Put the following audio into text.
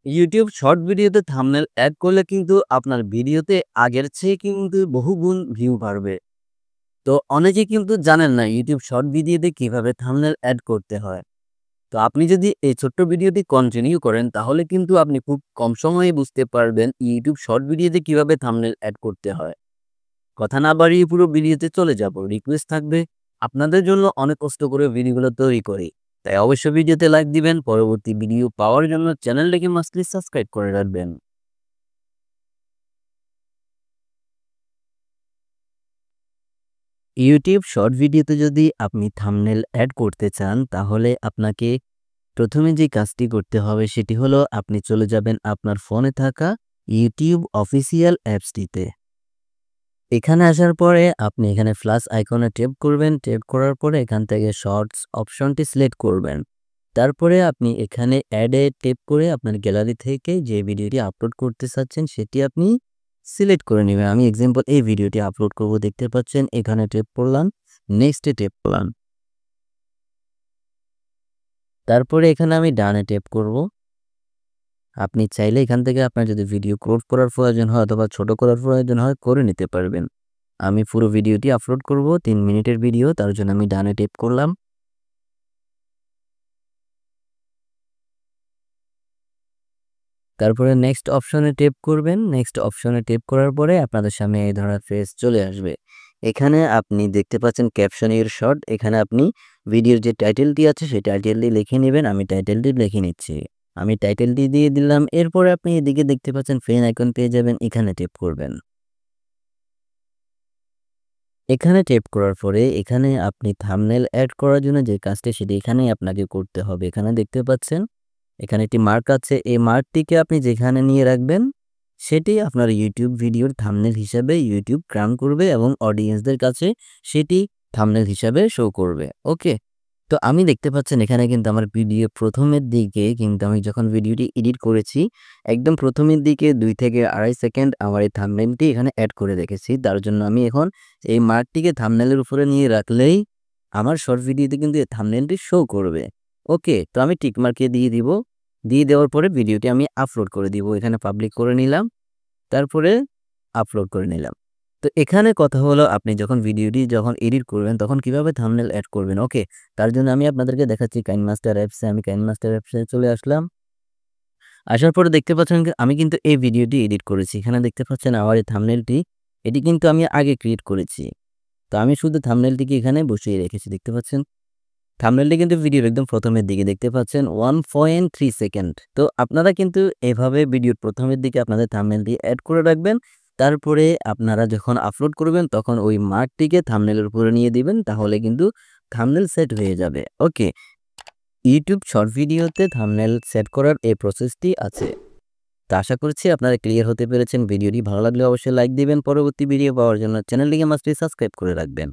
YouTube short ভিডিওতে thumbnail add করলে কিন্তু আপনার ভিডিওতে আগের চেয়ে কিন্তু বহুগুণ ভিউ বাড়বে। তো অনেকে কিন্তু জানেন না ইউটিউব শর্ট ভিডিওতে কিভাবে থাম্বনেল এড করতে হয়। তো আপনি যদি এই ছোট্ট ভিডিওটি কন্টিনিউ করেন তাহলে কিন্তু আপনি খুব কম সময়ে বুঝতে পারবেন ইউটিউব শর্ট ভিডিওতে কিভাবে থাম্বনেল এড করতে হয়। কথা না বাড়িয়ে পুরো ভিডিওতে চলে যাব। রিকোয়েস্ট থাকবে আপনাদের জন্য অনেক কষ্ট করে ভিডিওগুলো তৈরি করি। তাই অবশ্যই ভিডিওতে লাইক দিবেন। পরবর্তী ভিডিও পাওয়ার জন্য চ্যানেলটাকে মাস্টলি সাবস্ক্রাইব করে রাখবেন। ইউটিউব শর্ট ভিডিওতে যদি আপনি থাম্বনেল এড করতে চান তাহলে আপনাকে প্রথমে যে কাজটি করতে হবে সেটি হলো আপনি চলে যাবেন আপনার ফোনে থাকা ইউটিউব অফিসিয়াল অ্যাপসটিতে। এখানে আসার পরে আপনি এখানে প্লাস আইকনে ট্যাপ করবেন। ট্যাপ করার পরে এখান থেকে শর্টস অপশনটি সিলেক্ট করবেন। তারপরে আপনি এখানে অ্যাডে ট্যাপ করে আপনার গ্যালারি থেকে যে ভিডিওটি আপলোড করতে চাচ্ছেন সেটি আপনি সিলেক্ট করে নেবেন। আমি এক্সাম্পল এই ভিডিওটি আপলোড করব, দেখতে পাচ্ছেন। এখানে ট্যাপ করলাম, নেক্সটে ট্যাপ করলাম। তারপরে এখানে আমি ডানে ট্যাপ করব। আপনি চাইলে এখান থেকে আপনার যদি ভিডিও ক্রপ করার প্রয়োজন হয় অথবা ছোট করার প্রয়োজন হয় করে নিতে পারবেন। আমি পুরো ভিডিওটি আপলোড করব, 3 মিনিটের ভিডিও, তার জন্য আমি ডানে ট্যাপ করলাম। তারপরে নেক্সট অপশনে ট্যাপ করবেন। নেক্সট অপশনে ট্যাপ করার পরে আপনাদের সামনে এই ধরনের পেজ চলে আসবে। এখানে আপনি দেখতে পাচ্ছেন ক্যাপশন এর শর্ট। এখানে আপনি ভিডিওর যে টাইটেলটি আছে সেই টাইটেলটি লিখে নেবেন। আমি টাইটেলটি লিখে নিচ্ছি। আমি টাইটেলটি দিয়ে দিলাম। এরপরে আপনি এদিকে দেখতে পাচ্ছেন পেন আইকন পেয়ে যাবেন, এখানে ট্যাপ করবেন। এখানে ট্যাপ করার পরে এখানে আপনি থাম্বনেল এড করার জন্য যে কাজটি সেটি এখানেই আপনাকে করতে হবে। এখানে দেখতে পাচ্ছেন এখানে একটি মার্ক আছে। এই মার্কটিকে আপনি যেখানে নিয়ে রাখবেন সেটি আপনার ইউটিউব ভিডিওর থাম্বনেল হিসাবে ইউটিউব ক্রাউন করবে এবং অডিয়েন্সদের কাছে সেটি থাম্বনেল হিসাবে শো করবে। ওকে? তো আমি দেখতে পাচ্ছেন এখানে কিন্তু আমার ভিডিও প্রথমের দিকে কিন্তু আমি যখন ভিডিওটি এডিট করেছি একদম প্রথমের দিকে 2 থেকে 2.5 সেকেন্ড আমার এই থাম্বনেলটি এখানে এড করে রেখেছি। তার জন্য আমি এখন এই মার্কটিকে থাম্বনেলের উপরে নিয়ে রাখলেই আমার শর্ট ভিডিওতে কিন্তু এই থাম্বনেলটি শো করবে। ওকে? তো আমি টিক মার্কে দিয়ে দিব। দিয়ে দেওয়ার পরে ভিডিওটি আমি আপলোড করে দিব। এখানে পাবলিক করে নিলাম। তারপরে আপলোড করে নিলাম। তো এখানে কথা হলো আপনি যখন ভিডিওটি যখন এডিট করবেন তখন কিভাবে থাম্বনেল এড করবেন। ওকে? তার জন্য আমি আপনাদেরকে দেখাচ্ছি কাইনমাস্টার অ্যাপসে। আমি কাইনমাস্টার অ্যাপসে চলে আসলাম। আসার পরে দেখতে পাচ্ছেন আমি কিন্তু এই ভিডিওটি এডিট করেছি। এখানে দেখতে পাচ্ছেন আমার এই থাম্বনেলটি, এটি কিন্তু আমি আগে ক্রিয়েট করেছি। তো আমি শুধু থাম্বনেলটিকে এখানে বসিয়ে রেখেছি। দেখতে পাচ্ছেন? থাম্বনেলটি কিন্তু ভিডিওর একদম প্রথমের দিকে দেখতে পাচ্ছেন 1.3 সেকেন্ড। তো আপনারা কিন্তু এভাবে ভিডিওর প্রথমের দিকে আপনাদের থাম্বনেলটি এড করে রাখবেন। তারপরে আপনারা যখন আপলোড করবেন তখন ওই মার্কটিকে থাম্বনেলের উপরে নিয়ে দিবেন। তাহলে কিন্তু থাম্বনেল সেট হয়ে যাবে। ওকে? ইউটিউব শর্ট ভিডিওতে থাম্বনেল সেট করার এই প্রসেসটি আছে। তো আশা করছি আপনারা ক্লিয়ার হতে পেরেছেন। ভিডিওটি ভালো লাগলে অবশ্যই লাইক দিবেন। পরবর্তী ভিডিও পাওয়ার জন্য চ্যানেলটিকে মাস্টলি সাবস্ক্রাইব করে রাখবেন।